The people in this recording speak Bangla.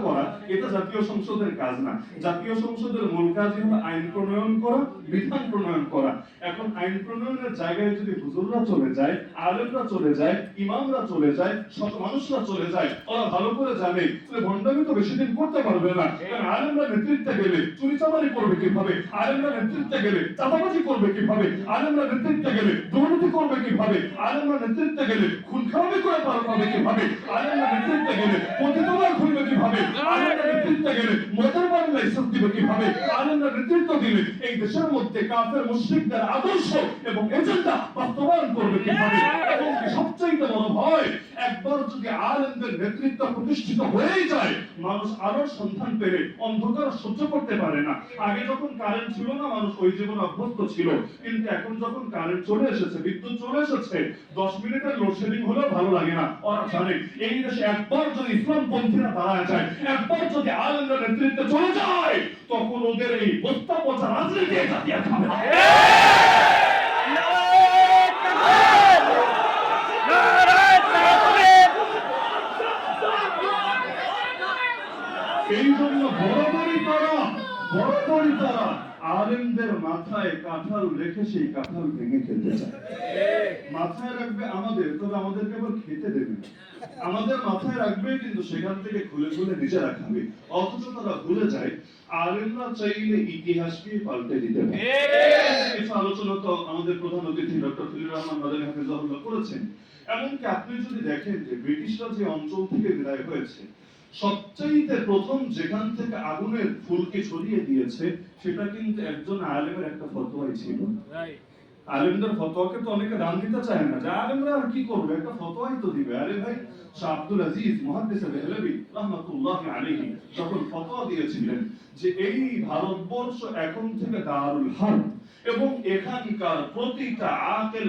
করা এটা জাতীয় সংসদের কাজ না। জাতীয় সংসদের মূল কাজই হলো আইন প্রণয়ন করা, বিধান প্রণয়ন করা। এখন আইন প্রণয়নের জায়গায় যদি হুজুররা চলে যায়, আলেমরা চলে যায়, ইমামরা চলে যায়, সব মানুষরা চলে যায়, ওরা ভালো করে জানে তাহলে ভণ্ডামি তো বেশি দিন করতে পারবে না। কারণ আলেমরা নেতৃত্বে গেলে চুরিচামারি করবে কিভাবে, আলেমরা নেতৃত্বে গেলে চাঁদাবাজি করবে কিভাবে, আলেমরা নেতৃত্বে গেলে দুর্নীতি করবে কিভাবে, আলেমরা নেতৃত্বে গেলে খুন খারাপি করে পার পাবে কিভাবে, আলেমরা নেতৃত্বে গেলে পতিতবার খুলবে কিভাবে, আলেমরা নেতৃত্বে গেলে মজার বাংলা ইসলাম দিবে কিভাবে, আলেমরা নেতৃত্ব দিলে এই দেশের মধ্যে কাফের মুশরিকদের আদর্শ এবং এজেন্ডা বাস্তবায়ন করবে কিভাবে। এবং সবচাইতে বড় ভয়, একবার যদি আলেমদের নেতৃত্ব প্রতিষ্ঠিত হয়ে যায়, মানুষ আলোর সন্ধান পেলে অন্ধকার সহ্য করতে পারে না। আগে যখন কারেন্ট ছিল না, মানুষ ওই জীবনে অভ্যস্ত ছিল, কিন্তু এখন যখন কারেন্ট চলে এসেছে, বিদ্যুৎ চলে এসেছে, 10 মিনিটের লোডশেডিং হলেও ভালো লাগে না। ওরা জানে এই দেশে একবার যদি ইসলামপন্থীরা দাঁড়ায় যায়, একবার যদি আলেমরা নেতৃত্বে চলে যায়, তখন ওদের এই বস্তা পচা রাজনীতি জাতীয় খাবে। এই জন্য বরাবরই তারা আলেমদের মাথায় কাঁঠাল রেখে সেই কাঁঠাল ভেঙে খেতে চায়। মাথায় রাখবে আমাদের, তবে আমাদেরকে আবার খেতে দেবে না। আমাদের মাথায় রাখবে, কিন্তু সেখান থেকে খুলে খুলে নিজে রাখাবে। অথচ তারা ভুলে যায় আলেমরা চাইলে ইতিহাসকে পাল্টে দিতে পারে। কিছু আলোচনা তো আমাদের প্রধান অতিথি ডক্টর ফিলুর রহমান মাদানী হাফিজাহুল্লাহ করেছেন। এমনকি আপনি যদি দেখেন যে ব্রিটিশরা যে অঞ্চল থেকে বিদায় হয়েছে, সবচাইতে প্রথম যেখান থেকে আগুনের ফুলকে ছড়িয়ে দিয়েছে, সেটা কিন্তু একজন আলেমের একটা ফতোয়াই ছিল। আলেমদের ফতোয়াকে তো অনেকে দাম দিতে চায় না, যে আলেমরা আর কি করবে, একটা ফতোয়াই তো দিবে। আরে ভাই, শাহ আব্দুল আজিজ মুহাদ্দিস দেহলভী রাহমাতুল্লাহি আলাইহি যখন ফতোয়া দিয়েছিলেন যে এই ভারতবর্ষ এখন থেকে দারুল হারব এবং এখানকার প্রতিটা আকেল